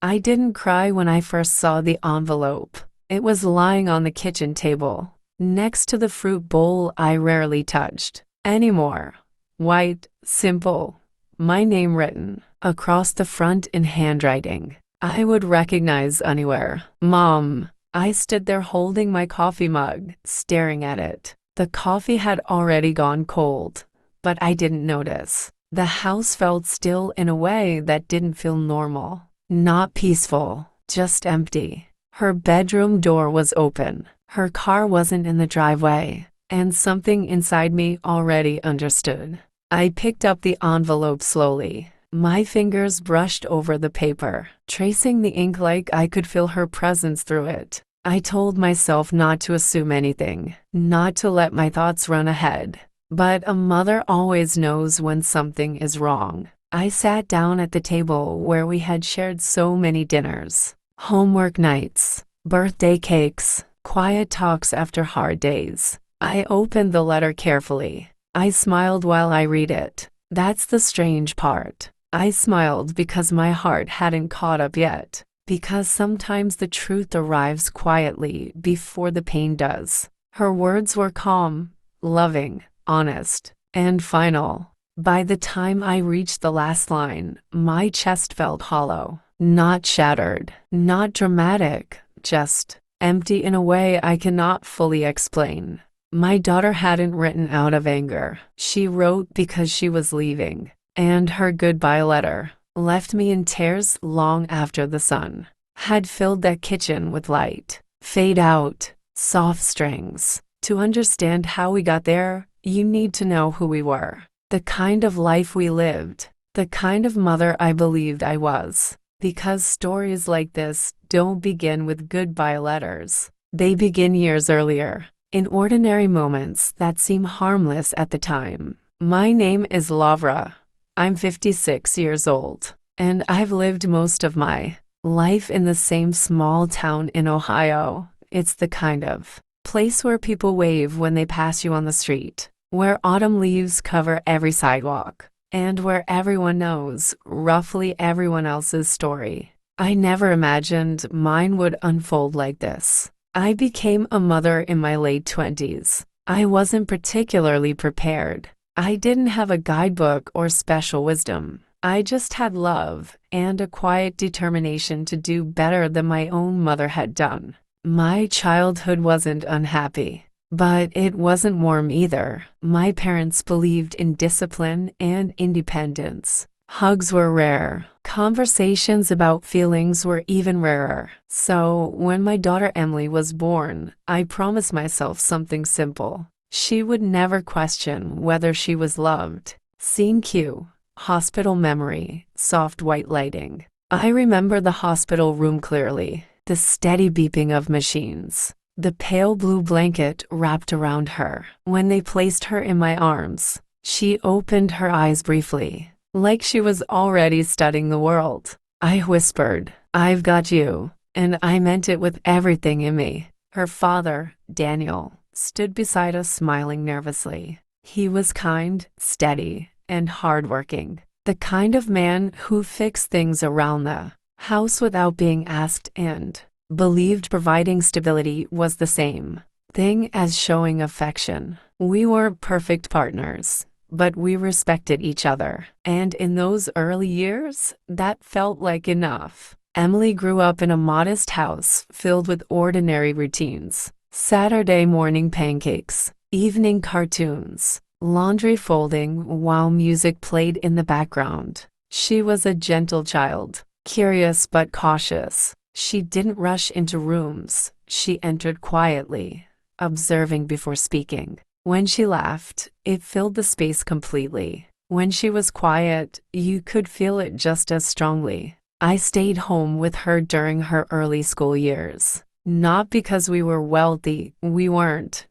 I didn't cry when I first saw the envelope. It was lying on the kitchen table, next to the fruit bowl I rarely touched anymore. White, simple, my name written across the front in handwriting I would recognize anywhere. Mom. I stood there holding my coffee mug, staring at it. The coffee had already gone cold, but I didn't notice. The house felt still in a way that didn't feel normal. Not peaceful, just empty. Her bedroom door was open. Her car wasn't in the driveway, and something inside me already understood. I picked up the envelope slowly. My fingers brushed over the paper, tracing the ink like I could feel her presence through it. I told myself not to assume anything, not to let my thoughts run ahead. But a mother always knows when something is wrong. I sat down at the table where we had shared so many dinners, homework nights, birthday cakes, quiet talks after hard days. I opened the letter carefully. I smiled while I read it. That's the strange part. I smiled because my heart hadn't caught up yet. Because sometimes the truth arrives quietly before the pain does. Her words were calm, loving, honest, and final. By the time I reached the last line, my chest felt hollow. Not shattered, not dramatic, just empty in a way I cannot fully explain. My daughter hadn't written out of anger. She wrote because she was leaving. And her goodbye letter left me in tears long after the sun had filled that kitchen with light. Fade out, soft strings. To understand how we got there, you need to know who we were. The kind of life we lived. The kind of mother I believed I was. Because stories like this don't begin with goodbye letters. They begin years earlier, in ordinary moments that seem harmless at the time. My name is Lavra. I'm 56 years old, and I've lived most of my life in the same small town in Ohio. It's the kind of place where people wave when they pass you on the street, where autumn leaves cover every sidewalk, and where everyone knows roughly everyone else's story. I never imagined mine would unfold like this. I became a mother in my late 20s. I wasn't particularly prepared. I didn't have a guidebook or special wisdom. I just had love and a quiet determination to do better than my own mother had done. My childhood wasn't unhappy, but it wasn't warm either. My parents believed in discipline and independence. Hugs were rare. Conversations about feelings were even rarer. So, when my daughter Emily was born, I promised myself something simple. She would never question whether she was loved. Scene Q. Hospital memory, soft white lighting. I remember the hospital room clearly, the steady beeping of machines, the pale blue blanket wrapped around her. When they placed her in my arms, she opened her eyes briefly, like she was already studying the world. I whispered, "I've got you," and I meant it with everything in me. Her father, Daniel, stood beside us smiling nervously. He was kind, steady, and hardworking. The kind of man who fixed things around the house without being asked and believed providing stability was the same thing as showing affection. We weren't perfect partners, but we respected each other. And in those early years, that felt like enough. Emily grew up in a modest house filled with ordinary routines. Saturday morning pancakes, evening cartoons, laundry folding while music played in the background. She was a gentle child, curious but cautious. She didn't rush into rooms. She entered quietly, observing before speaking. When she laughed, it filled the space completely. When she was quiet, you could feel it just as strongly. I stayed home with her during her early school years. Not because we were wealthy, we weren't,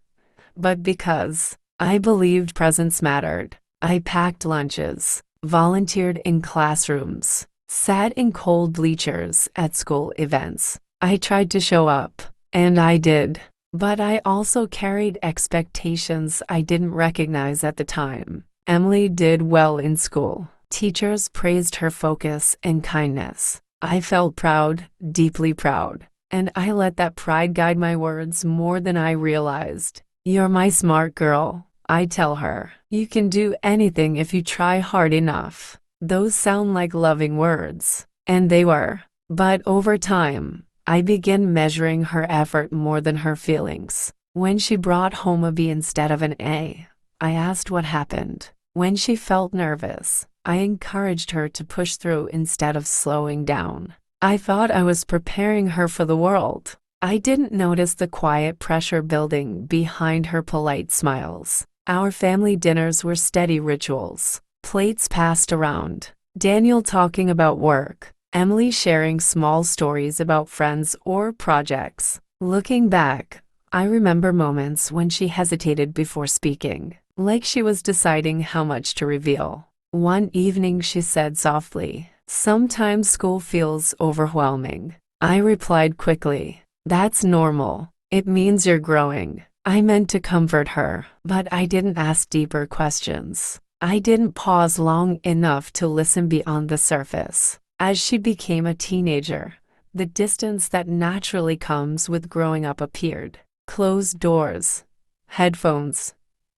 but because I believed presence mattered. I packed lunches, volunteered in classrooms, sat in cold bleachers at school events. I tried to show up, and I did, but I also carried expectations I didn't recognize at the time. Emily did well in school. Teachers praised her focus and kindness. I felt proud, deeply proud, and I let that pride guide my words more than I realized. "You're my smart girl," I tell her. "You can do anything if you try hard enough." Those sound like loving words, and they were. But over time, I began measuring her effort more than her feelings. When she brought home a B instead of an A, I asked what happened. When she felt nervous, I encouraged her to push through instead of slowing down. I thought I was preparing her for the world. I didn't notice the quiet pressure building behind her polite smiles. Our family dinners were steady rituals. Plates passed around. Daniel talking about work. Emily sharing small stories about friends or projects. Looking back, I remember moments when she hesitated before speaking, like she was deciding how much to reveal. One evening she said softly, "Sometimes school feels overwhelming." I replied quickly, "That's normal. It means you're growing." I meant to comfort her, but I didn't ask deeper questions. I didn't pause long enough to listen beyond the surface. As she became a teenager, the distance that naturally comes with growing up appeared. Closed doors, headphones,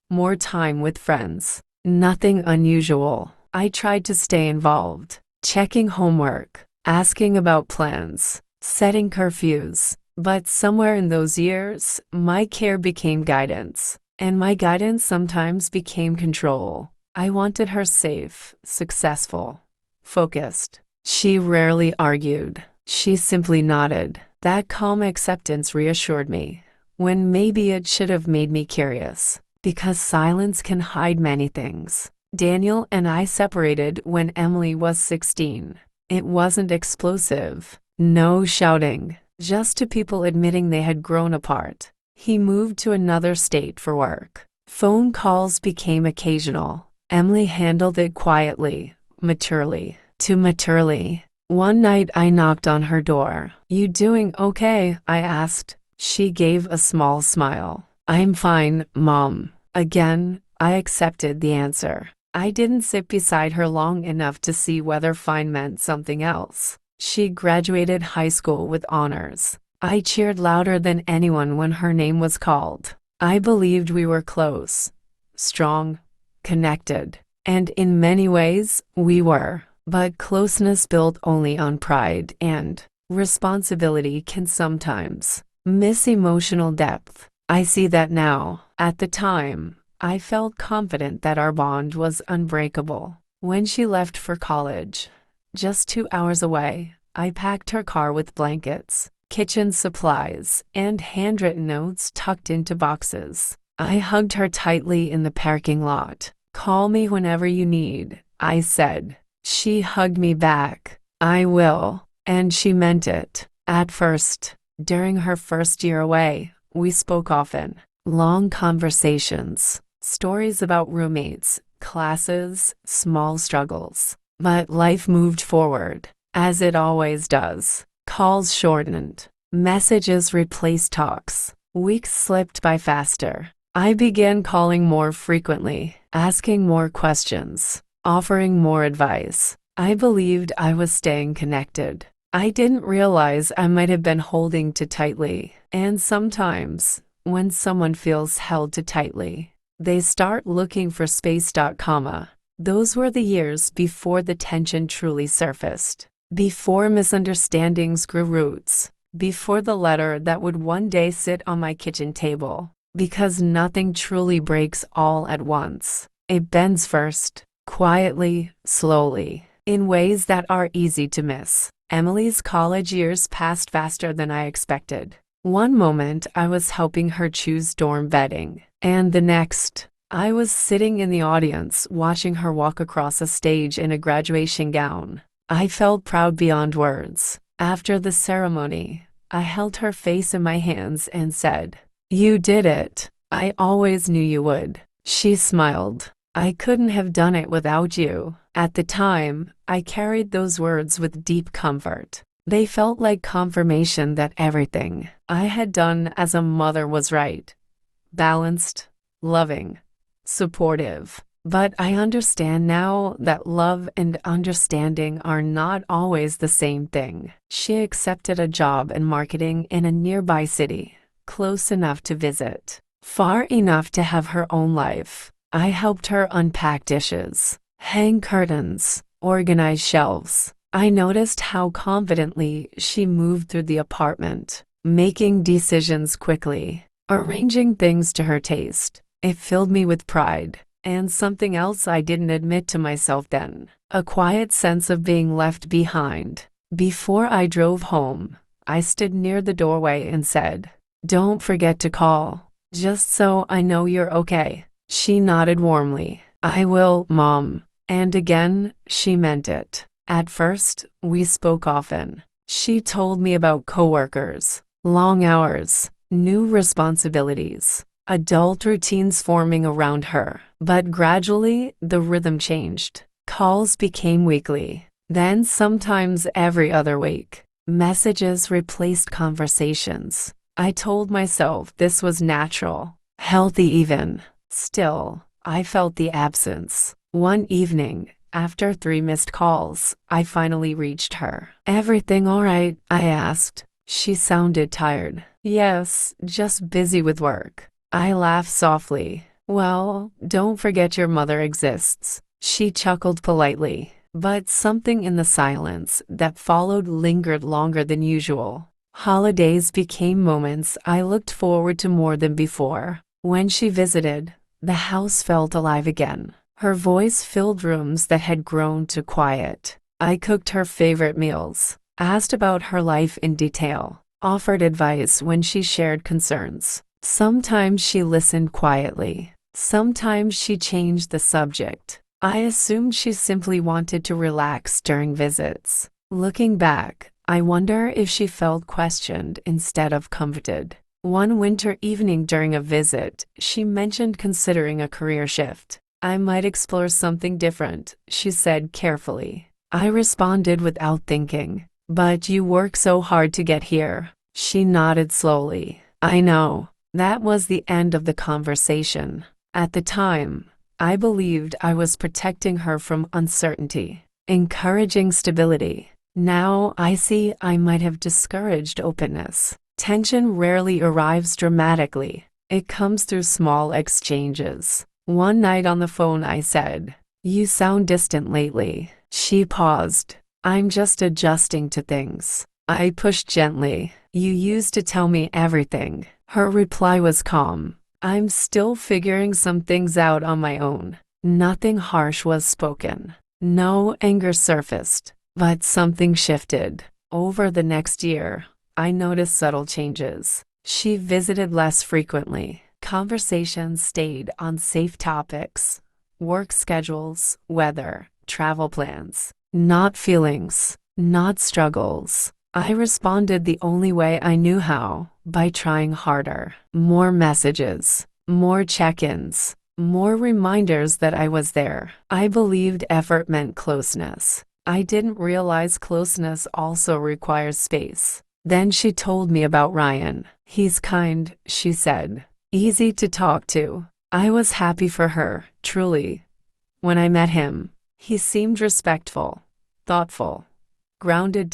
more time with friends. Nothing unusual. I tried to stay involved, checking homework, asking about plans, setting curfews. But somewhere in those years, my care became guidance, and my guidance sometimes became control. I wanted her safe, successful, focused. She rarely argued. She simply nodded. That calm acceptance reassured me, when maybe it should have made me curious, because silence can hide many things. Daniel and I separated when Emily was 16. It wasn't explosive. No shouting. Just to people admitting they had grown apart. He moved to another state for work. Phone calls became occasional. Emily handled it quietly, maturely. Too maturely. One night I knocked on her door. "You doing okay?" I asked. She gave a small smile. "I'm fine, Mom." Again, I accepted the answer. I didn't sit beside her long enough to see whether fine meant something else. She graduated high school with honors. I cheered louder than anyone when her name was called. I believed we were close, strong, connected, and in many ways, we were. But closeness built only on pride and responsibility can sometimes miss emotional depth. I see that now. At the time, I felt confident that our bond was unbreakable. When she left for college, just 2 hours away, I packed her car with blankets, kitchen supplies, and handwritten notes tucked into boxes. I hugged her tightly in the parking lot. "Call me whenever you need," I said. She hugged me back. "I will." And she meant it. At first, during her first year away, we spoke often. Long conversations, stories about roommates, classes, small struggles. But life moved forward, as it always does. Calls shortened. Messages replaced talks. Weeks slipped by faster. I began calling more frequently, asking more questions, offering more advice. I believed I was staying connected. I didn't realize I might have been holding too tightly. And sometimes, when someone feels held too tightly, they start looking for space. Comma. Those were the years before the tension truly surfaced, before misunderstandings grew roots, before the letter that would one day sit on my kitchen table. Because nothing truly breaks all at once. It bends first, quietly, slowly, in ways that are easy to miss. Emily's college years passed faster than I expected. One moment I was helping her choose dorm bedding, and the next, I was sitting in the audience watching her walk across a stage in a graduation gown. I felt proud beyond words. After the ceremony, I held her face in my hands and said, "You did it. I always knew you would." She smiled. "I couldn't have done it without you." At the time, I carried those words with deep comfort. They felt like confirmation that everything I had done as a mother was right. Balanced, loving, supportive. But I understand now that love and understanding are not always the same thing. She accepted a job in marketing in a nearby city, close enough to visit, far enough to have her own life. I helped her unpack dishes, hang curtains, organize shelves. I noticed how confidently she moved through the apartment, making decisions quickly, arranging things to her taste. It filled me with pride. And something else I didn't admit to myself then, a quiet sense of being left behind. Before I drove home, I stood near the doorway and said, "Don't forget to call, just so I know you're okay." She nodded warmly. "I will, Mom." And again, she meant it. At first, we spoke often. She told me about coworkers, long hours, new responsibilities, adult routines forming around her. But gradually, the rhythm changed. Calls became weekly, then sometimes every other week. Messages replaced conversations. I told myself this was natural, healthy even. Still, I felt the absence. One evening, after 3 missed calls, I finally reached her. "Everything all right?" I asked. She sounded tired. "Yes, just busy with work." I laughed softly. "Well, don't forget your mother exists." She chuckled politely, but something in the silence that followed lingered longer than usual. Holidays became moments I looked forward to more than before. When she visited, the house felt alive again. Her voice filled rooms that had grown to quiet. I cooked her favorite meals, asked about her life in detail, offered advice when she shared concerns. Sometimes she listened quietly. Sometimes she changed the subject. I assumed she simply wanted to relax during visits. Looking back, I wonder if she felt questioned instead of comforted. One winter evening during a visit, she mentioned considering a career shift. "I might explore something different," she said carefully. I responded without thinking. "But you work so hard to get here." She nodded slowly. "I know." That was the end of the conversation. At the time, I believed I was protecting her from uncertainty, encouraging stability. Now I see I might have discouraged openness. Tension rarely arrives dramatically. It comes through small exchanges. One night on the phone I said, "You sound distant lately." She paused. "I'm just adjusting to things." I pushed gently. "You used to tell me everything." Her reply was calm. "I'm still figuring some things out on my own." Nothing harsh was spoken. No anger surfaced, but something shifted. Over the next year, I noticed subtle changes. She visited less frequently. Conversations stayed on safe topics, work schedules, weather, travel plans, not feelings, not struggles. I responded the only way I knew how, by trying harder. More messages, more check-ins, more reminders that I was there. I believed effort meant closeness. I didn't realize closeness also requires space. Then she told me about Ryan. "He's kind," she said. "Easy to talk to." I was happy for her, truly. When I met him, he seemed respectful, thoughtful, grounded.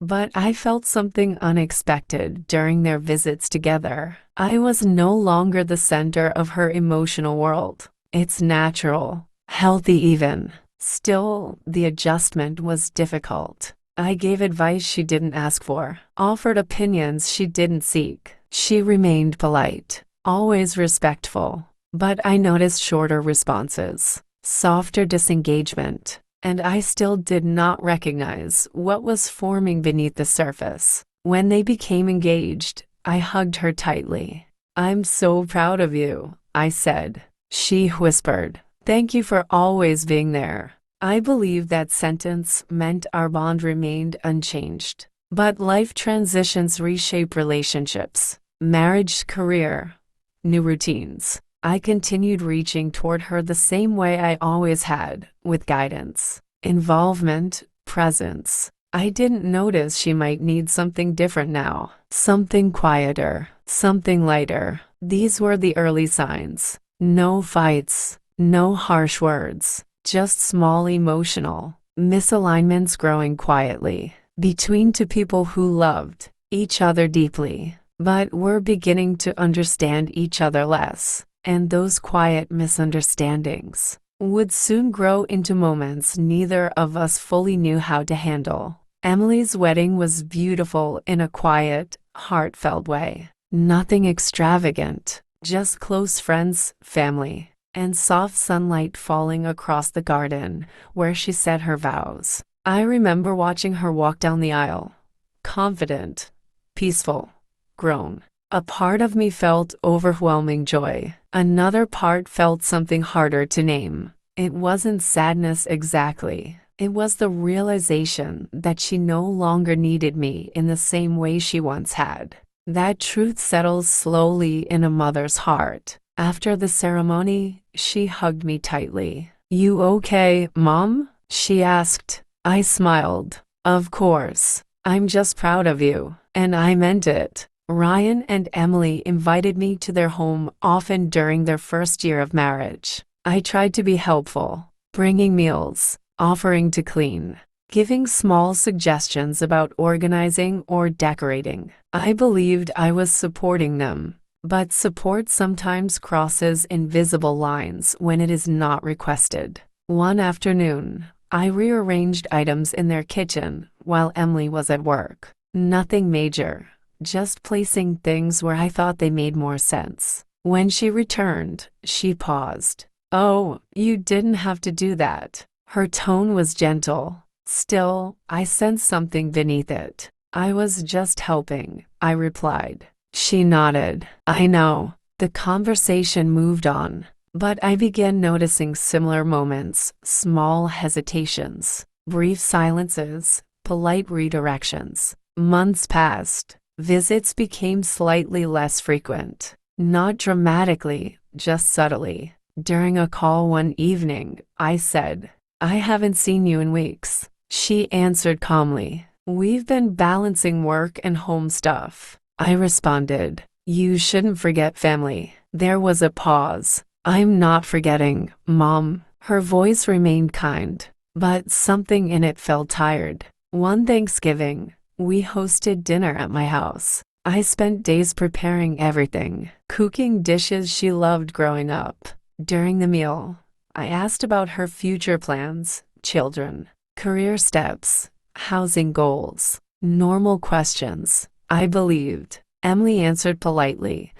But I felt something unexpected during their visits together. I was no longer the center of her emotional world. It's natural, healthy even. Still, the adjustment was difficult. I gave advice she didn't ask for, offered opinions she didn't seek. She remained polite, always respectful. But I noticed shorter responses, softer disengagement. And I still did not recognize what was forming beneath the surface. When they became engaged, I hugged her tightly. "I'm so proud of you," I said. She whispered, "Thank you for always being there." I believe that sentence meant our bond remained unchanged. But life transitions reshape relationships, marriage, career, new routines. I continued reaching toward her the same way I always had, with guidance, involvement, presence. I didn't notice she might need something different now, something quieter, something lighter. These were the early signs. No fights, No harsh words, just small emotional misalignments growing quietly between two people who loved each other deeply, but were beginning to understand each other less. And those quiet misunderstandings would soon grow into moments neither of us fully knew how to handle. Emily's wedding was beautiful in a quiet, heartfelt way. Nothing extravagant, just close friends, family, and soft sunlight falling across the garden where she said her vows. I remember watching her walk down the aisle, confident, peaceful, grown. A part of me felt overwhelming joy. Another part felt something harder to name. It wasn't sadness exactly. It was the realization that she no longer needed me in the same way she once had. That truth settles slowly in a mother's heart. After the ceremony, she hugged me tightly. "You okay, Mom?" she asked. I smiled. "Of course. I'm just proud of you." And I meant it. Ryan and Emily invited me to their home often during their first year of marriage. I tried to be helpful, bringing meals, offering to clean, giving small suggestions about organizing or decorating. I believed I was supporting them, but support sometimes crosses invisible lines when it is not requested. One afternoon, I rearranged items in their kitchen while Emily was at work. Nothing major, just placing things where I thought they made more sense. When she returned, she paused. "Oh, you didn't have to do that." Her tone was gentle. Still, I sensed something beneath it. "I was just helping," I replied. She nodded. "I know." The conversation moved on, but I began noticing similar moments, small hesitations, brief silences, polite redirections. Months passed. Visits became slightly less frequent. Not dramatically, just subtly. During a call one evening, I said, "I haven't seen you in weeks." She answered calmly, "We've been balancing work and home stuff." I responded, "You shouldn't forget family." There was a pause. "I'm not forgetting, Mom." Her voice remained kind, but something in it felt tired. One Thanksgiving, we hosted dinner at my house. I spent days preparing everything, cooking dishes she loved growing up. During the meal, I asked about her future plans, children, career steps, housing goals. Normal questions, I believed. Emily answered politely,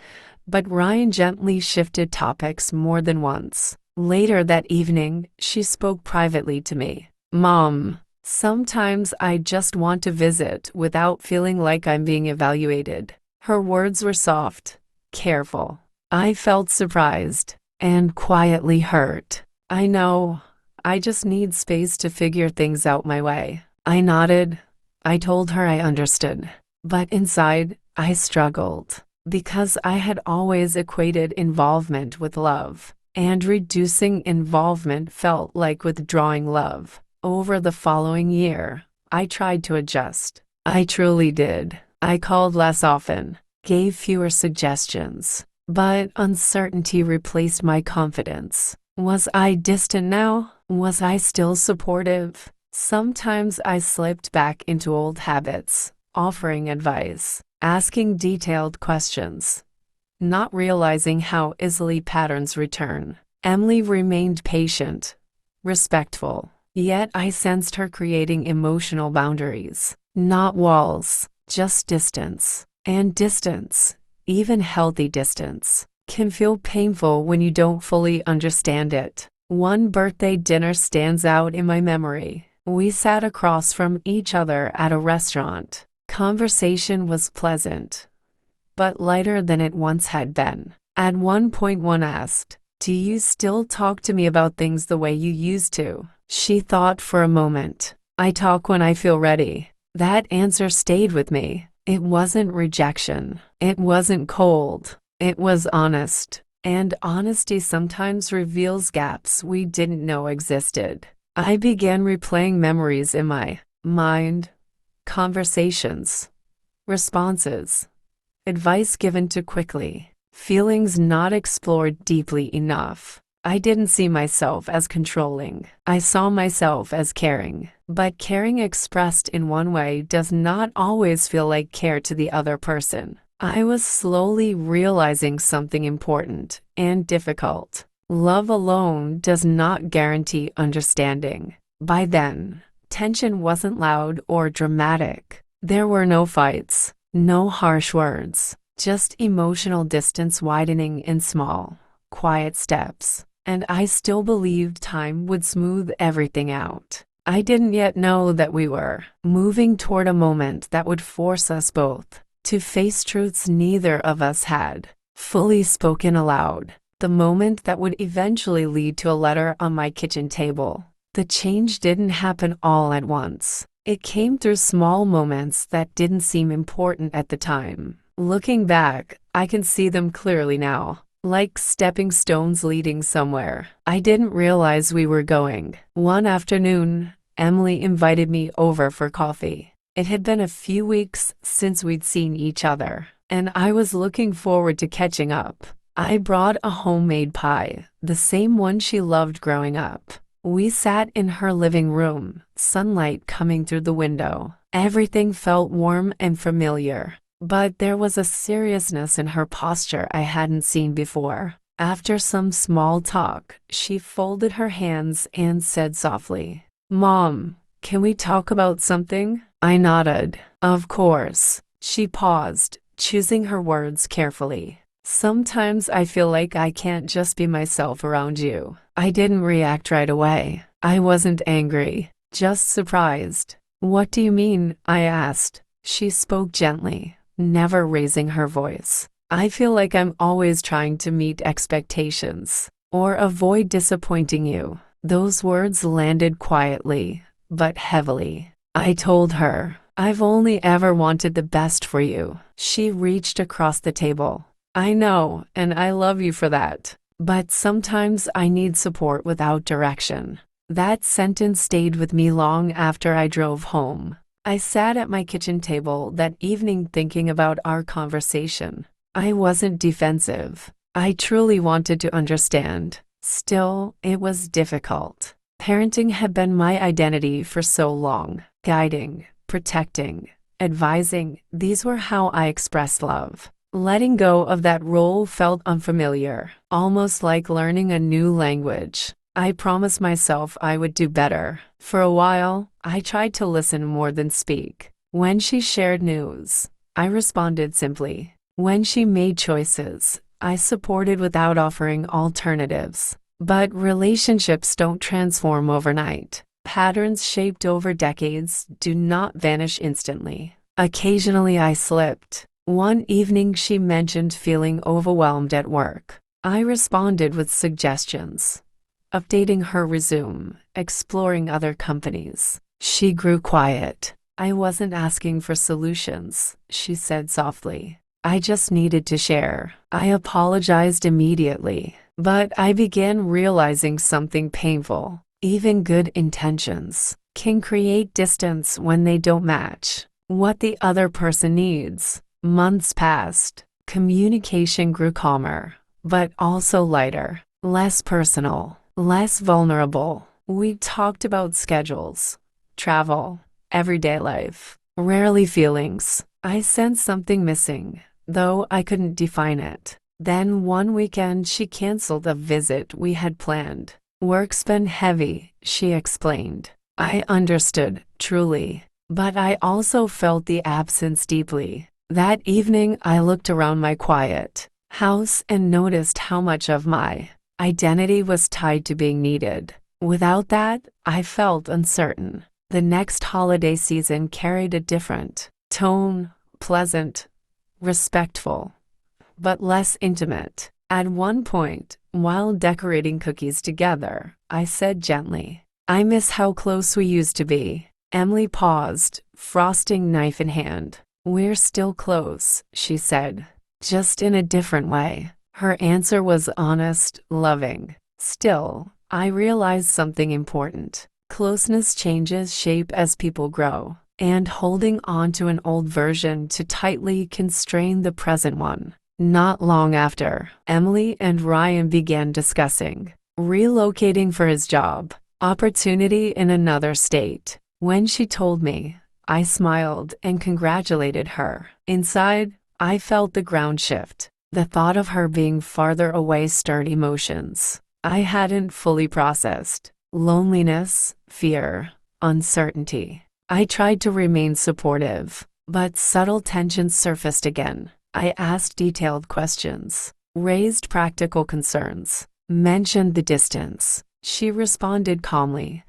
but Ryan gently shifted topics more than once. Later that evening, she spoke privately to me. "Mom, sometimes I just want to visit without feeling like I'm being evaluated." Her words were soft, careful. I felt surprised and quietly hurt. "I know. I just need space to figure things out my way." I nodded. I told her I understood. But inside, I struggled because I had always equated involvement with love, and reducing involvement felt like withdrawing love. Over the following year, I tried to adjust. I truly did. I called less often, gave fewer suggestions, but uncertainty replaced my confidence. Was I distant now? Was I still supportive? Sometimes I slipped back into old habits, offering advice, asking detailed questions, not realizing how easily patterns return. Emily remained patient, respectful, yet I sensed her creating emotional boundaries, not walls, just distance. And distance, even healthy distance, can feel painful when you don't fully understand it. One birthday dinner stands out in my memory. We sat across from each other at a restaurant. Conversation was pleasant, but lighter than it once had been. At one point, one asked, "Do you still talk to me about things the way you used to?" She thought for a moment. "I talk when I feel ready." That answer stayed with me. It wasn't rejection. It wasn't cold. It was honest. And honesty sometimes reveals gaps we didn't know existed. I began replaying memories in my mind, conversations, responses, advice given too quickly, feelings not explored deeply enough. I didn't see myself as controlling. I saw myself as caring. But caring expressed in one way does not always feel like care to the other person. I was slowly realizing something important and difficult. Love alone does not guarantee understanding. By then, tension wasn't loud or dramatic. There were no fights, no harsh words, just emotional distance widening in small, quiet steps. And I still believed time would smooth everything out. I didn't yet know that we were moving toward a moment that would force us both to face truths neither of us had fully spoken aloud. The moment that would eventually lead to a letter on my kitchen table. The change didn't happen all at once. It came through small moments that didn't seem important at the time. Looking back, I can see them clearly now. Like stepping stones leading somewhere. I didn't realize we were going. One afternoon, Emily invited me over for coffee. It had been a few weeks since we'd seen each other, and I was looking forward to catching up. I brought a homemade pie, the same one she loved growing up. We sat in her living room, sunlight coming through the window. Everything felt warm and familiar. But there was a seriousness in her posture I hadn't seen before. After some small talk, she folded her hands and said softly, "Mom, can we talk about something?" I nodded. Of course. She paused, choosing her words carefully. "Sometimes I feel like I can't just be myself around you." I didn't react right away. I wasn't angry, just surprised. "What do you mean?" I asked. She spoke gently, never raising her voice. "I feel like I'm always trying to meet expectations or avoid disappointing you." Those words landed quietly, but heavily. I told her, "I've only ever wanted the best for you." She reached across the table. "I know, and I love you for that. But sometimes I need support without direction." That sentence stayed with me long after I drove home. I sat at my kitchen table that evening thinking about our conversation. I wasn't defensive. I truly wanted to understand. Still, it was difficult. Parenting had been my identity for so long. Guiding, protecting, advising, these were how I expressed love. Letting go of that role felt unfamiliar, almost like learning a new language. I promised myself I would do better. For a while, I tried to listen more than speak. When she shared news, I responded simply. When she made choices, I supported without offering alternatives. But relationships don't transform overnight. Patterns shaped over decades do not vanish instantly. Occasionally I slipped. One evening she mentioned feeling overwhelmed at work. I responded with suggestions. Updating her resume, exploring other companies. She grew quiet. "I wasn't asking for solutions," she said softly. "I just needed to share." I apologized immediately, but I began realizing something painful. Even good intentions can create distance when they don't match what the other person needs. Months passed. Communication grew calmer, but also lighter, less personal. Less vulnerable. We talked about schedules, travel, everyday life, rarely feelings. I sensed something missing, though I couldn't define it. Then one weekend she canceled a visit we had planned. "Work's been heavy," she explained. I understood, truly, but I also felt the absence deeply. That evening I looked around my quiet house and noticed how much of my identity was tied to being needed. Without that, I felt uncertain. The next holiday season carried a different tone, pleasant, respectful, but less intimate. At one point, while decorating cookies together, I said gently, "I miss how close we used to be." Emily paused, frosting knife in hand. "We're still close," she said, "just in a different way." Her answer was honest, loving. Still, I realized something important. Closeness changes shape as people grow, and holding on to an old version too tightly can strain the present one. Not long after, Emily and Ryan began discussing relocating for his job, opportunity in another state. When she told me, I smiled and congratulated her. Inside, I felt the ground shift. The thought of her being farther away stirred emotions I hadn't fully processed. Loneliness, fear, uncertainty. I tried to remain supportive, but subtle tensions surfaced again. I asked detailed questions, raised practical concerns, mentioned the distance. She responded calmly,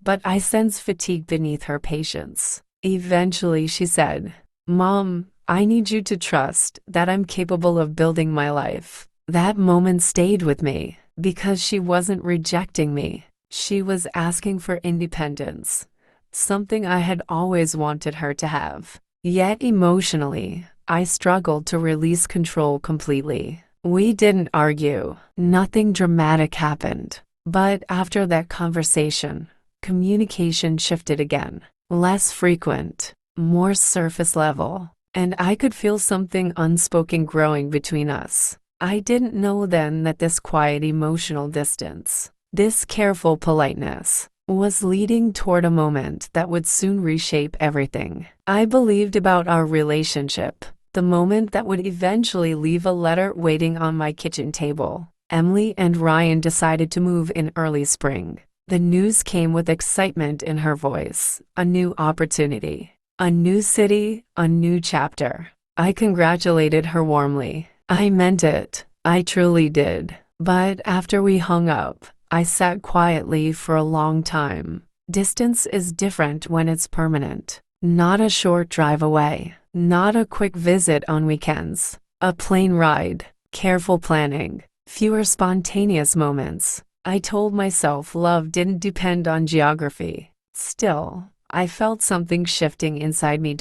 but I sensed fatigue beneath her patience. Eventually, she said, "Mom, I need you to trust that I'm capable of building my life." That moment stayed with me because she wasn't rejecting me. She was asking for independence, something I had always wanted her to have. Yet emotionally, I struggled to release control completely. We didn't argue. Nothing dramatic happened. But after that conversation, communication shifted again. Less frequent, more surface level, and I could feel something unspoken growing between us. I didn't know then that this quiet emotional distance, this careful politeness, was leading toward a moment that would soon reshape everything I believed about our relationship, the moment that would eventually leave a letter waiting on my kitchen table. Emily and Ryan decided to move in early spring. The news came with excitement in her voice, a new opportunity, a new city, a new chapter. I congratulated her warmly. I meant it. I truly did. But after we hung up, I sat quietly for a long time. Distance is different when it's permanent. Not a short drive away. Not a quick visit on weekends. A plane ride. Careful planning. Fewer spontaneous moments. I told myself love didn't depend on geography. Still, I felt something shifting inside me.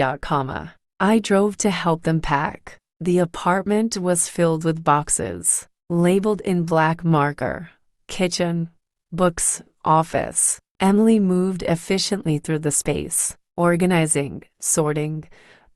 I drove to help them pack. The apartment was filled with boxes, labeled in black marker. Kitchen, books, office. Emily moved efficiently through the space, organizing, sorting,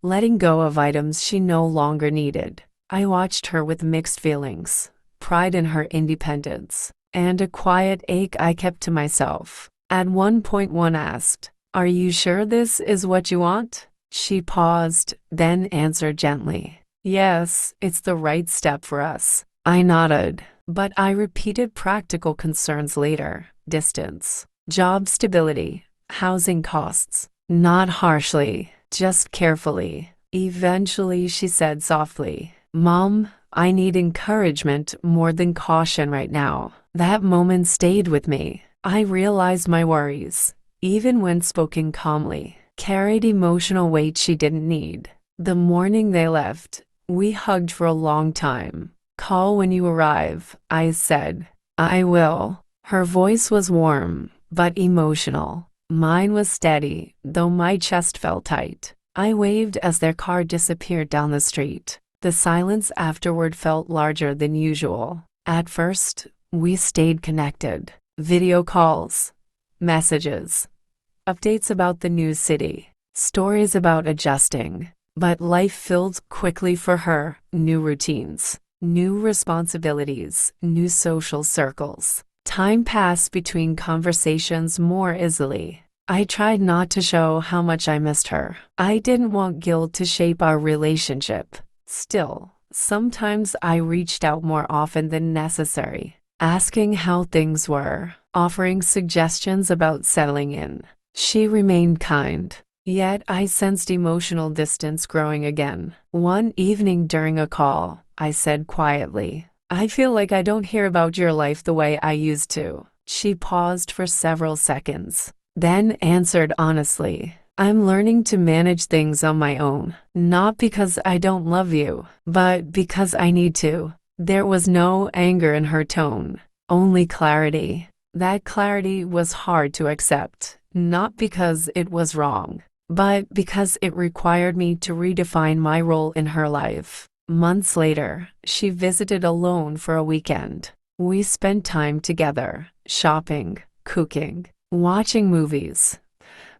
letting go of items she no longer needed. I watched her with mixed feelings, pride in her independence, and a quiet ache I kept to myself. At one point, one asked, "Are you sure this is what you want?" She paused, then answered gently, "Yes, it's the right step for us." I nodded, but I repeated practical concerns later: distance, job stability, housing costs. Not harshly, just carefully. Eventually, she said softly, "Mom, I need encouragement more than caution right now." That moment stayed with me. I realized my worries, even when spoken calmly, carried emotional weight she didn't need. The morning they left, we hugged for a long time. "Call when you arrive," I said. "I will." Her voice was warm, but emotional. Mine was steady, though my chest felt tight. I waved as their car disappeared down the street. The silence afterward felt larger than usual. At first, we stayed connected. Video calls, messages, updates about the new city, stories about adjusting. But life filled quickly for her, new routines, new responsibilities, new social circles. Time passed between conversations more easily. I tried not to show how much I missed her. I didn't want guilt to shape our relationship. Still, sometimes I reached out more often than necessary, asking how things were, offering suggestions about settling in. She remained kind, yet I sensed emotional distance growing again. One evening during a call, I said quietly, "I feel like I don't hear about your life the way I used to." She paused for several seconds, then answered honestly, "I'm learning to manage things on my own, not because I don't love you, but because I need to." There was no anger in her tone, only clarity. That clarity was hard to accept, not because it was wrong, but because it required me to redefine my role in her life. Months later, she visited alone for a weekend. We spent time together, shopping, cooking, watching movies.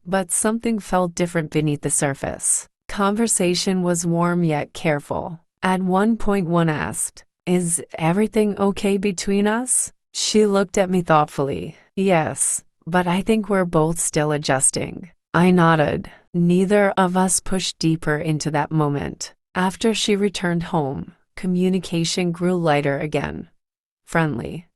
But something felt different beneath the surface. Conversation was warm yet careful. At one point, one asked, "Is everything okay between us?" She looked at me thoughtfully. Yes, but I think we're both still adjusting. I nodded. Neither of us pushed deeper into that moment. After she returned home, communication grew lighter again. Friendly,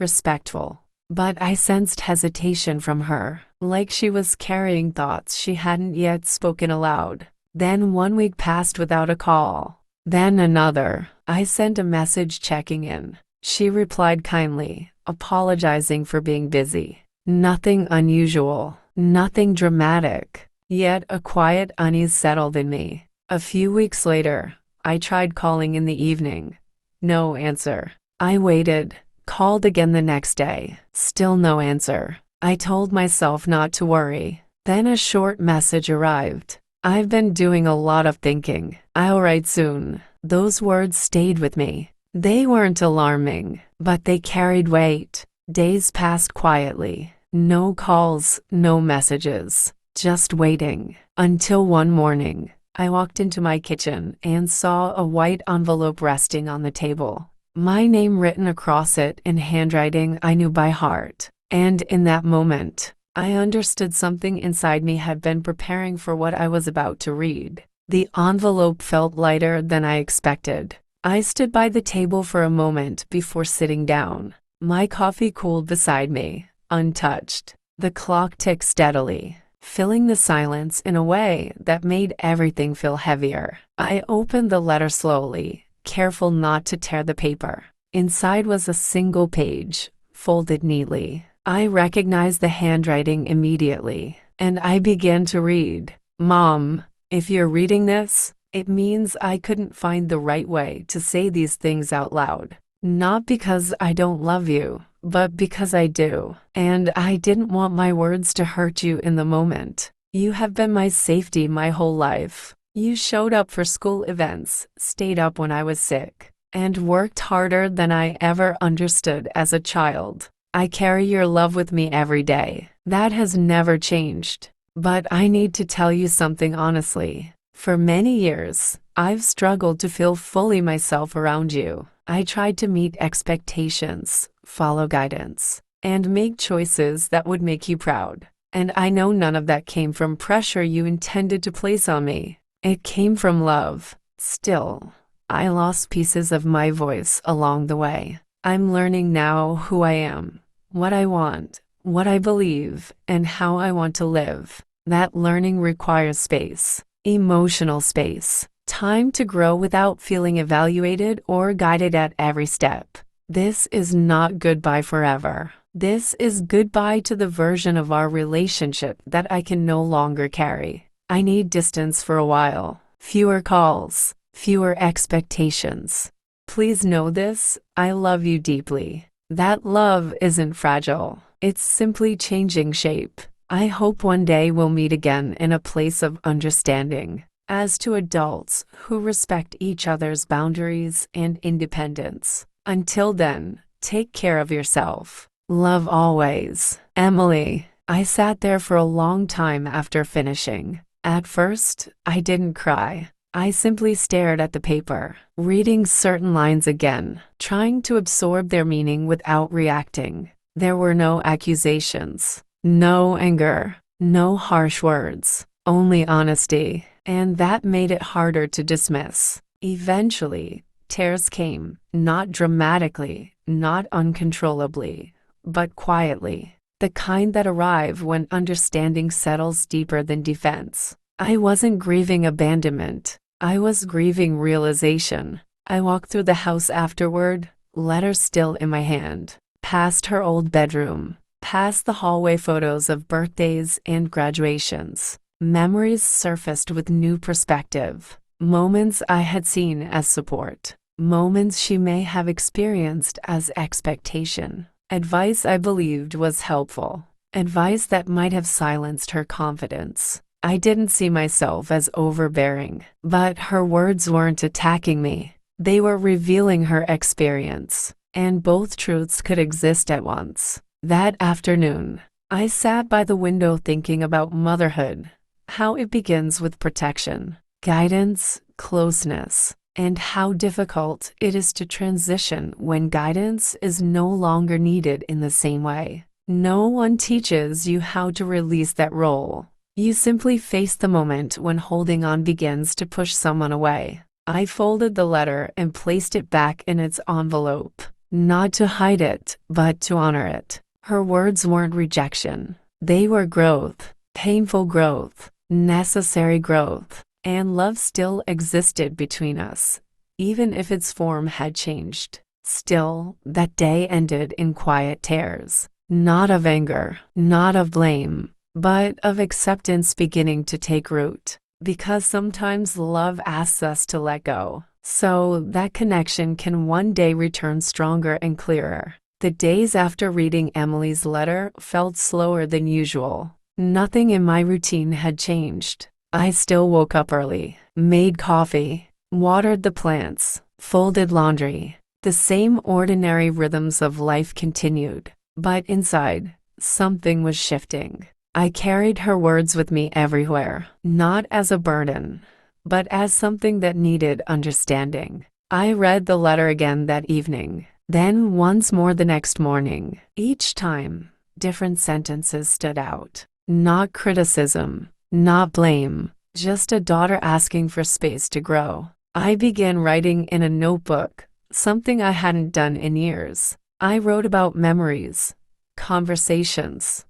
respectful. But I sensed hesitation from her, like she was carrying thoughts she hadn't yet spoken aloud. Then 1 week passed without a call. Then another. I sent a message checking in. She replied kindly, apologizing for being busy. Nothing unusual, nothing dramatic. Yet a quiet unease settled in me. A few weeks later, I tried calling in the evening. No answer. I waited, called again the next day. Still no answer. I told myself not to worry. Then a short message arrived. I've been doing a lot of thinking. I'll write soon. Those words stayed with me. They weren't alarming, but they carried weight. Days passed quietly. No calls, no messages. Just waiting. Until one morning, I walked into my kitchen and saw a white envelope resting on the table. My name written across it in handwriting I knew by heart. And in that moment, I understood something inside me had been preparing for what I was about to read. The envelope felt lighter than I expected. I stood by the table for a moment before sitting down. My coffee cooled beside me, untouched. The clock ticked steadily, filling the silence in a way that made everything feel heavier. I opened the letter slowly, careful not to tear the paper. Inside was a single page, folded neatly. I recognized the handwriting immediately, and I began to read. Mom, if you're reading this, it means I couldn't find the right way to say these things out loud. Not because I don't love you, but because I do. And I didn't want my words to hurt you in the moment. You have been my safety my whole life. You showed up for school events, stayed up when I was sick, and worked harder than I ever understood as a child. I carry your love with me every day. That has never changed. But I need to tell you something honestly. For many years, I've struggled to feel fully myself around you. I tried to meet expectations, follow guidance, and make choices that would make you proud. And I know none of that came from pressure you intended to place on me. It came from love. Still, I lost pieces of my voice along the way. I'm learning now who I am, what I want, what I believe, and how I want to live. That learning requires space, emotional space, time to grow without feeling evaluated or guided at every step. This is not goodbye forever. This is goodbye to the version of our relationship that I can no longer carry. I need distance for a while, fewer calls, fewer expectations. Please know this, I love you deeply. That love isn't fragile. It's simply changing shape. I hope one day we'll meet again in a place of understanding, as two adults who respect each other's boundaries and independence. Until then, take care of yourself. Love always. Emily. I sat there for a long time after finishing. At first, I didn't cry. I simply stared at the paper, reading certain lines again, trying to absorb their meaning without reacting. There were no accusations, no anger, no harsh words, only honesty, and that made it harder to dismiss. Eventually, tears came, not dramatically, not uncontrollably, but quietly, the kind that arrive when understanding settles deeper than defense. I wasn't grieving abandonment. I was grieving realization. I walked through the house afterward, letter still in my hand, past her old bedroom, past the hallway photos of birthdays and graduations. Memories surfaced with new perspective. Moments I had seen as support. Moments she may have experienced as expectation. Advice I believed was helpful. Advice that might have silenced her confidence. I didn't see myself as overbearing, but her words weren't attacking me. They were revealing her experience, and both truths could exist at once. That afternoon, I sat by the window thinking about motherhood, how it begins with protection, guidance, closeness, and how difficult it is to transition when guidance is no longer needed in the same way. No one teaches you how to release that role. You simply face the moment when holding on begins to push someone away. I folded the letter and placed it back in its envelope, not to hide it, but to honor it. Her words weren't rejection. They were growth, painful growth, necessary growth, and love still existed between us, even if its form had changed. Still, that day ended in quiet tears, not of anger, not of blame, but of acceptance beginning to take root. Because sometimes love asks us to let go, so that connection can one day return stronger and clearer. The days after reading Emily's letter felt slower than usual. Nothing in my routine had changed. I still woke up early, made coffee, watered the plants, folded laundry. The same ordinary rhythms of life continued, but inside, something was shifting. I carried her words with me everywhere, not as a burden, but as something that needed understanding. I read the letter again that evening, then once more the next morning. Each time, different sentences stood out. Not criticism, not blame, just a daughter asking for space to grow. I began writing in a notebook, something I hadn't done in years. I wrote about memories, conversations,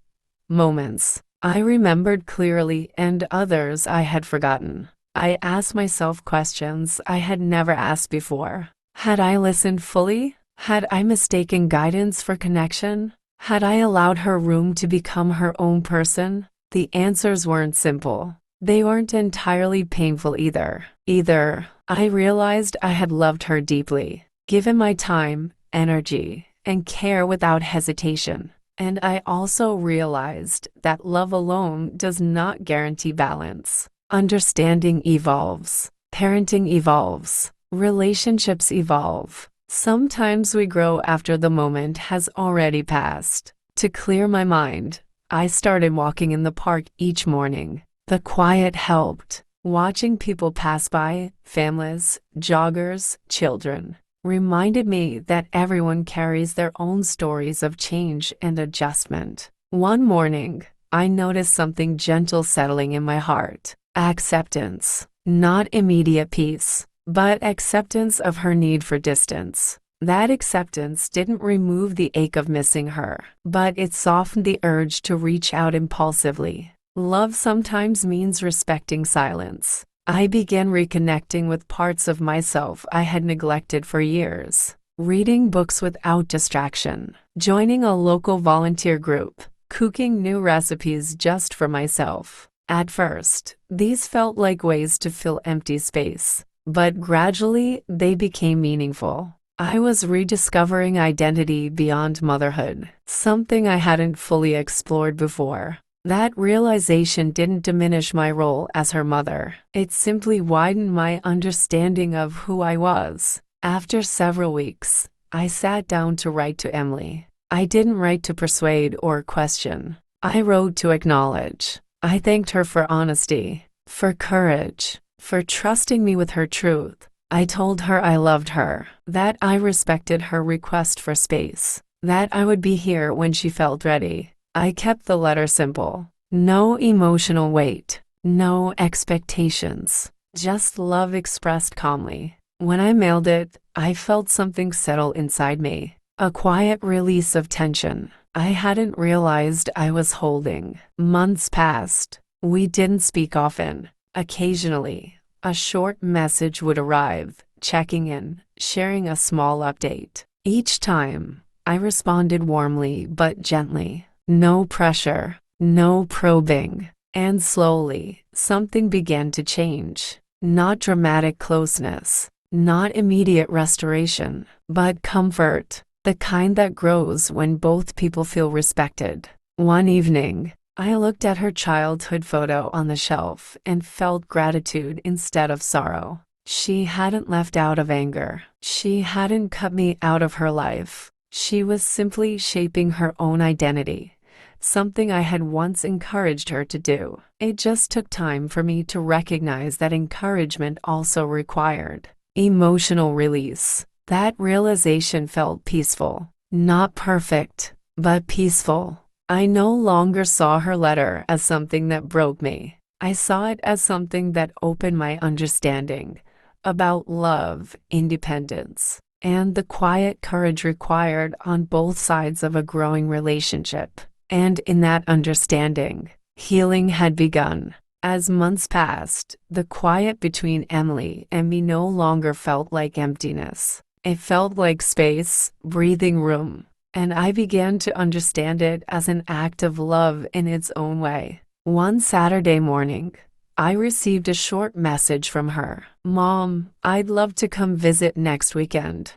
moments I remembered clearly and others I had forgotten. I asked myself questions I had never asked before. Had I listened fully? Had I mistaken guidance for connection? Had I allowed her room to become her own person? The answers weren't simple. They weren't entirely painful either. I realized I had loved her deeply, given my time, energy, and care without hesitation. And I also realized that love alone does not guarantee balance. Understanding evolves, parenting evolves, relationships evolve. Sometimes we grow after the moment has already passed. To clear my mind, I started walking in the park each morning. The quiet helped. Watching people pass by, families, joggers, children, reminded me that everyone carries their own stories of change and adjustment. One morning, I noticed something gentle settling in my heart. Acceptance. Not immediate peace, but acceptance of her need for distance. That acceptance didn't remove the ache of missing her, but it softened the urge to reach out impulsively. Love sometimes means respecting silence. I began reconnecting with parts of myself I had neglected for years. Reading books without distraction, joining a local volunteer group, cooking new recipes just for myself. At first, these felt like ways to fill empty space, but gradually they became meaningful. I was rediscovering identity beyond motherhood, something I hadn't fully explored before. That realization didn't diminish my role as her mother. It simply widened my understanding of who I was. After several weeks, I sat down to write to Emily. I didn't write to persuade or question. I wrote to acknowledge. I thanked her for honesty, for courage, for trusting me with her truth. I told her I loved her, that I respected her request for space, that I would be here when she felt ready. I kept the letter simple. No emotional weight, no expectations, just love expressed calmly. When I mailed it, I felt something settle inside me, a quiet release of tension I hadn't realized I was holding. Months passed. We didn't speak often. Occasionally, a short message would arrive, checking in, sharing a small update. Each time, I responded warmly but gently. No pressure, no probing. And slowly, something began to change. Not dramatic closeness, not immediate restoration, but comfort, the kind that grows when both people feel respected. One evening, I looked at her childhood photo on the shelf and felt gratitude instead of sorrow. She hadn't left out of anger. She hadn't cut me out of her life. She was simply shaping her own identity, something I had once encouraged her to do. It just took time for me to recognize that encouragement also required emotional release. That realization felt peaceful. Not perfect, but peaceful. I no longer saw her letter as something that broke me. I saw it as something that opened my understanding about love, independence, and the quiet courage required on both sides of a growing relationship. And in that understanding, healing had begun. As months passed, the quiet between Emily and me no longer felt like emptiness. It felt like space, breathing room, and I began to understand it as an act of love in its own way. One Saturday morning, I received a short message from her. "Mom, I'd love to come visit next weekend.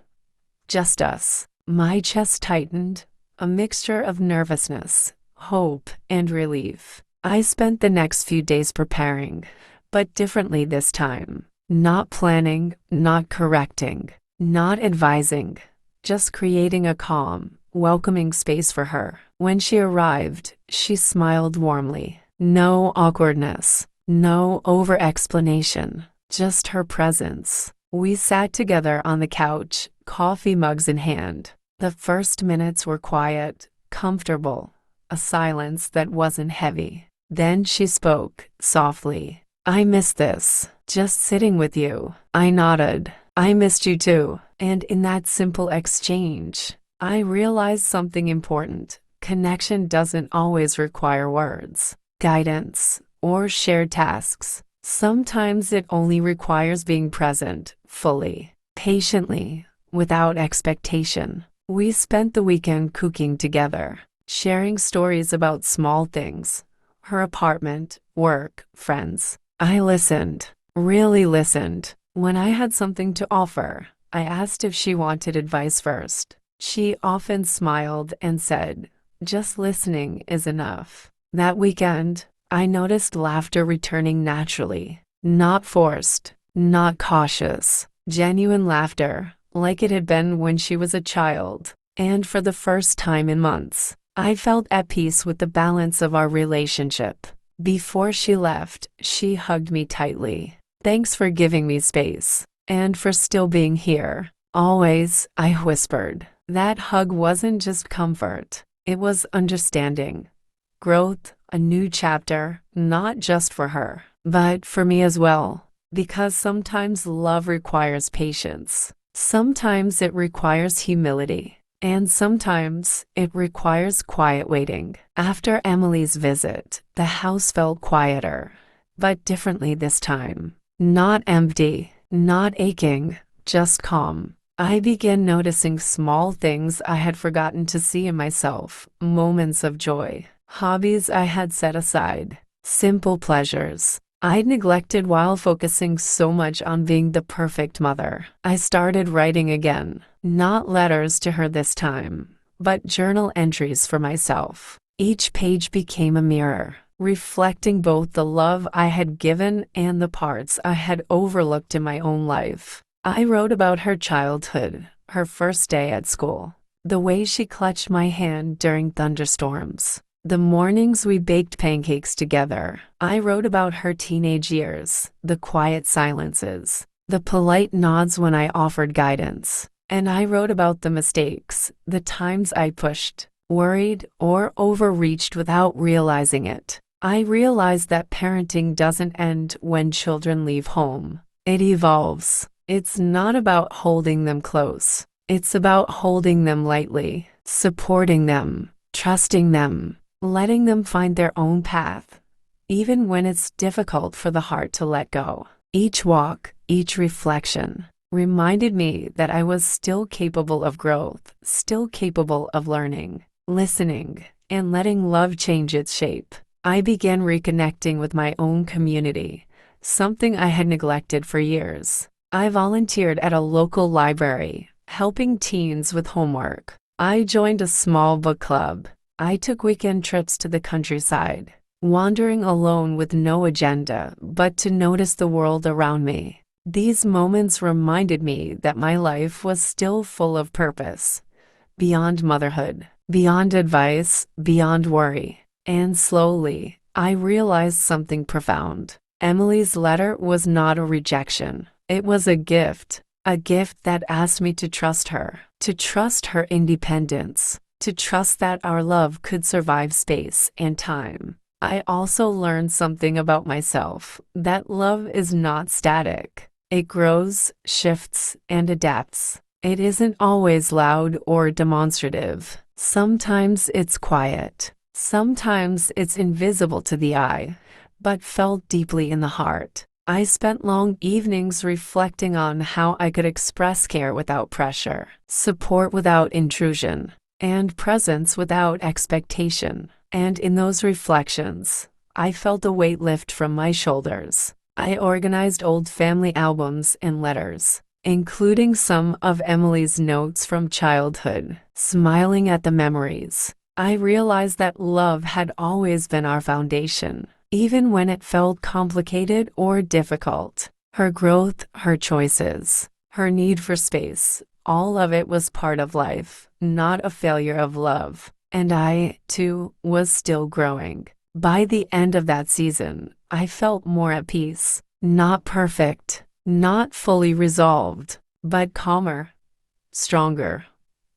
Just us." My chest tightened, a mixture of nervousness, hope, and relief. I spent the next few days preparing, but differently this time. Not planning, not correcting, not advising, just creating a calm, welcoming space for her. When she arrived, she smiled warmly. No awkwardness, no over-explanation, just her presence. We sat together on the couch, coffee mugs in hand. The first minutes were quiet, comfortable, a silence that wasn't heavy. Then she spoke, softly. "I miss this, just sitting with you." I nodded. "I missed you too." And in that simple exchange, I realized something important. Connection doesn't always require words, guidance, or shared tasks. Sometimes it only requires being present, fully, patiently, without expectation. We spent the weekend cooking together, sharing stories about small things, her apartment, work, friends. I listened, really listened. When I had something to offer, I asked if she wanted advice first. She often smiled and said, "Just listening is enough." That weekend, I noticed laughter returning naturally, not forced, not cautious, genuine laughter, like it had been when she was a child. And for the first time in months, I felt at peace with the balance of our relationship. Before she left, she hugged me tightly. "Thanks for giving me space, and for still being here. Always," I whispered. That hug wasn't just comfort, it was understanding. Growth, a new chapter, not just for her, but for me as well. Because sometimes love requires patience. Sometimes it requires humility. And sometimes it requires quiet waiting. After Emily's visit, the house felt quieter, but differently this time. Not empty, not aching, just calm. I began noticing small things I had forgotten to see in myself, moments of joy, hobbies I had set aside, simple pleasures I'd neglected while focusing so much on being the perfect mother. I started writing again, not letters to her this time, but journal entries for myself. Each page became a mirror, reflecting both the love I had given and the parts I had overlooked in my own life. I wrote about her childhood, her first day at school, the way she clutched my hand during thunderstorms, the mornings we baked pancakes together. I wrote about her teenage years, the quiet silences, the polite nods when I offered guidance. And I wrote about the mistakes, the times I pushed, worried, or overreached without realizing it. I realized that parenting doesn't end when children leave home. It evolves. It's not about holding them close. It's about holding them lightly, supporting them, trusting them, letting them find their own path, even when it's difficult for the heart to let go. Each walk, each reflection, reminded me that I was still capable of growth, still capable of learning, listening, and letting love change its shape. I began reconnecting with my own community, something I had neglected for years. I volunteered at a local library, helping teens with homework. I joined a small book club. I took weekend trips to the countryside, wandering alone with no agenda but to notice the world around me. These moments reminded me that my life was still full of purpose, beyond motherhood, beyond advice, beyond worry. And slowly, I realized something profound. Emily's letter was not a rejection. It was a gift that asked me to trust her independence, to trust that our love could survive space and time. I also learned something about myself, that love is not static. It grows, shifts, and adapts. It isn't always loud or demonstrative. Sometimes it's quiet. Sometimes it's invisible to the eye, but felt deeply in the heart. I spent long evenings reflecting on how I could express care without pressure, support without intrusion, and presence without expectation. And in those reflections, I felt a weight lift from my shoulders. I organized old family albums and letters, including some of Emily's notes from childhood. Smiling at the memories, I realized that love had always been our foundation, even when it felt complicated or difficult. Her growth, her choices, her need for space, all of it was part of life, not a failure of love. And I, too, was still growing. By the end of that season, I felt more at peace. Not perfect, not fully resolved, but calmer, stronger,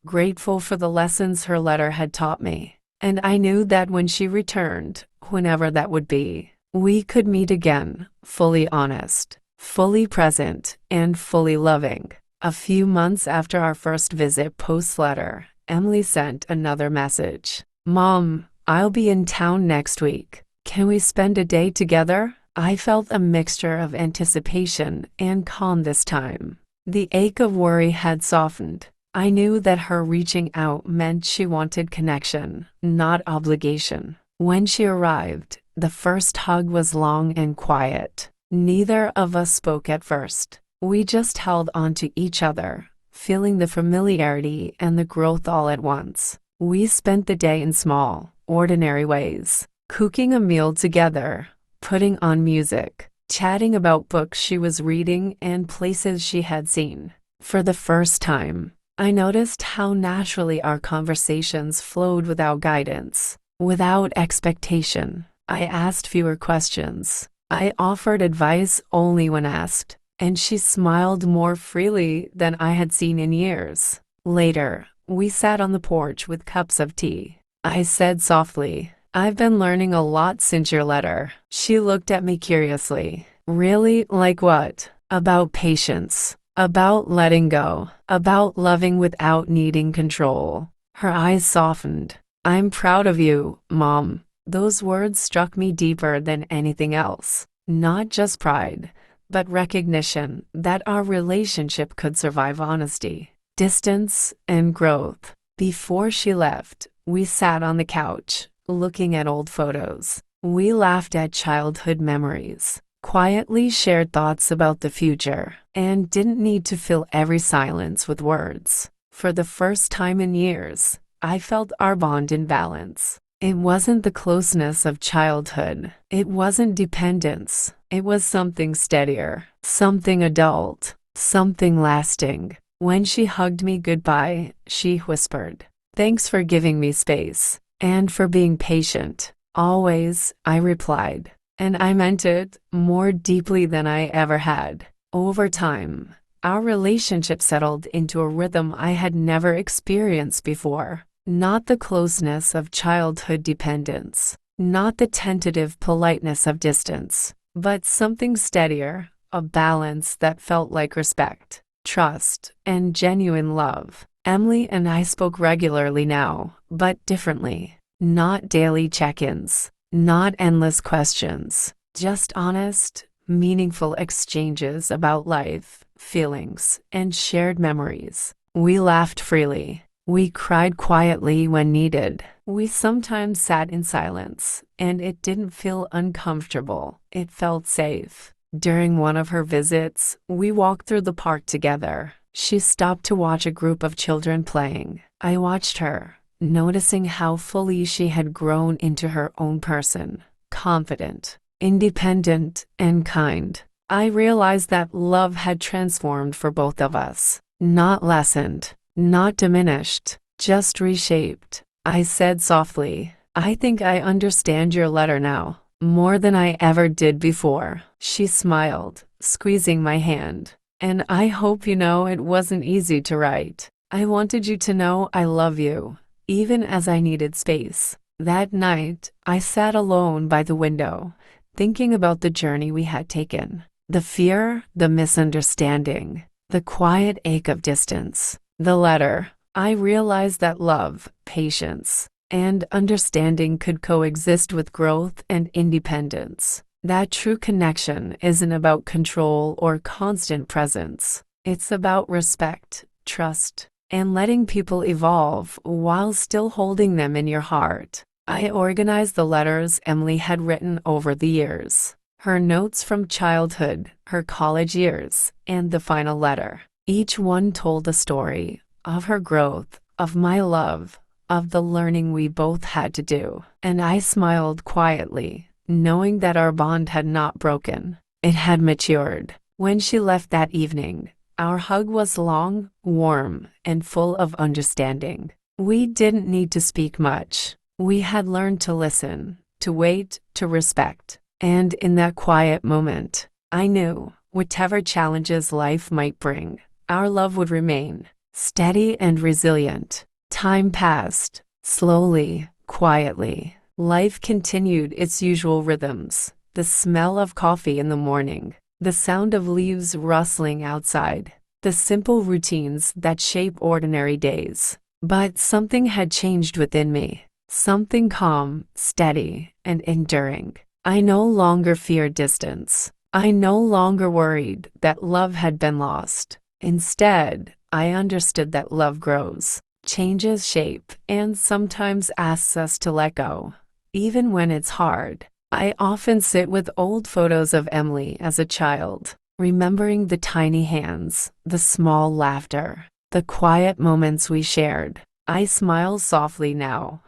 grateful for the lessons her letter had taught me. And I knew that when she returned, whenever that would be, we could meet again, fully honest, fully present, and fully loving. A few months after our first visit post-letter, Emily sent another message. "Mom, I'll be in town next week. Can we spend a day together?" I felt a mixture of anticipation and calm this time. The ache of worry had softened. I knew that her reaching out meant she wanted connection, not obligation. When she arrived, the first hug was long and quiet. Neither of us spoke at first. We just held on to each other, feeling the familiarity and the growth all at once. We spent the day in small, ordinary ways, cooking a meal together, putting on music, chatting about books she was reading and places she had seen. For the first time, I noticed how naturally our conversations flowed without guidance, without expectation. I asked fewer questions. I offered advice only when asked, and she smiled more freely than I had seen in years. Later, we sat on the porch with cups of tea. I said softly, "I've been learning a lot since your letter." She looked at me curiously. "Really? Like what?" "About patience. About letting go. About loving without needing control." Her eyes softened. "I'm proud of you, Mom." Those words struck me deeper than anything else. Not just pride, but recognition that our relationship could survive honesty, distance, and growth. Before she left, we sat on the couch, looking at old photos. We laughed at childhood memories, quietly shared thoughts about the future, and didn't need to fill every silence with words. For the first time in years, I felt our bond in balance. It wasn't the closeness of childhood. It wasn't dependence. It was something steadier, something adult, something lasting. When she hugged me goodbye, she whispered, "Thanks for giving me space, and for being patient." "Always," I replied. And I meant it more deeply than I ever had. Over time, our relationship settled into a rhythm I had never experienced before. Not the closeness of childhood dependence, not the tentative politeness of distance, but something steadier, a balance that felt like respect, trust, and genuine love. Emily and I spoke regularly now, but differently. Not daily check-ins, not endless questions, just honest, meaningful exchanges about life, feelings, and shared memories. We laughed freely. We cried quietly when needed. We sometimes sat in silence, and it didn't feel uncomfortable. It felt safe. During one of her visits, we walked through the park together. She stopped to watch a group of children playing. I watched her, noticing how fully she had grown into her own person, confident, independent, and kind. I realized that love had transformed for both of us, not lessened. Not diminished, just reshaped. I said softly, "I think I understand your letter now, more than I ever did before." She smiled, squeezing my hand. And I hope you know it wasn't easy to write. I wanted you to know I love you, even as I needed space. That night, I sat alone by the window, thinking about the journey we had taken. The fear, the misunderstanding, the quiet ache of distance. The letter. I realized that love, patience, and understanding could coexist with growth and independence. That true connection isn't about control or constant presence. It's about respect, trust, and letting people evolve while still holding them in your heart. I organized the letters Emily had written over the years. Her notes from childhood, her college years, and the final letter. Each one told a story of her growth, of my love, of the learning we both had to do. And I smiled quietly, knowing that our bond had not broken. It had matured. When she left that evening, our hug was long, warm, and full of understanding. We didn't need to speak much. We had learned to listen, to wait, to respect. And in that quiet moment, I knew, whatever challenges life might bring, our love would remain steady and resilient. Time passed, slowly, quietly. Life continued its usual rhythms. The smell of coffee in the morning, the sound of leaves rustling outside, the simple routines that shape ordinary days. But something had changed within me. Something calm, steady, and enduring. I no longer feared distance. I no longer worried that love had been lost. Instead, I understood that love grows, changes shape, and sometimes asks us to let go, even when it's hard. I often sit with old photos of Emily as a child, remembering the tiny hands, the small laughter, the quiet moments we shared. I smile softly now,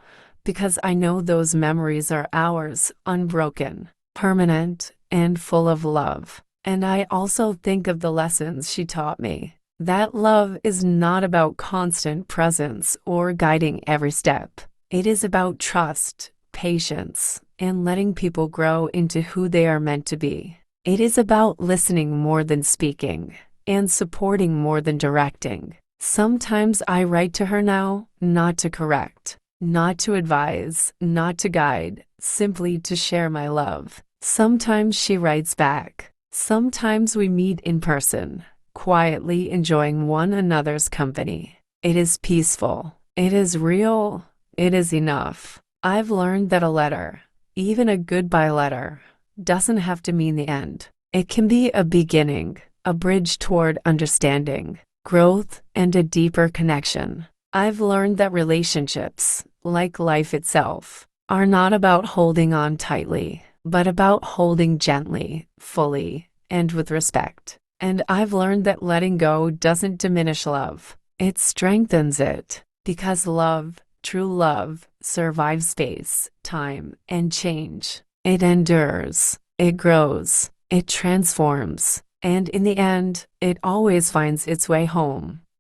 because I know those memories are ours, unbroken, permanent, and full of love. And I also think of the lessons she taught me. That love is not about constant presence or guiding every step. It is about trust, patience, and letting people grow into who they are meant to be. It is about listening more than speaking, and supporting more than directing. Sometimes I write to her now, not to correct, not to advise, not to guide, simply to share my love. Sometimes she writes back. Sometimes we meet in person, quietly enjoying one another's company. It is peaceful. It is real. It is enough. I've learned that a letter, even a goodbye letter, doesn't have to mean the end. It can be a beginning, a bridge toward understanding, growth, and a deeper connection. I've learned that relationships, like life itself, are not about holding on tightly, but about holding gently, fully, and with respect. And I've learned that letting go doesn't diminish love. It strengthens it, because love, true love, survives space, time, and change. It endures, it grows, it transforms, and in the end, it always finds its way home.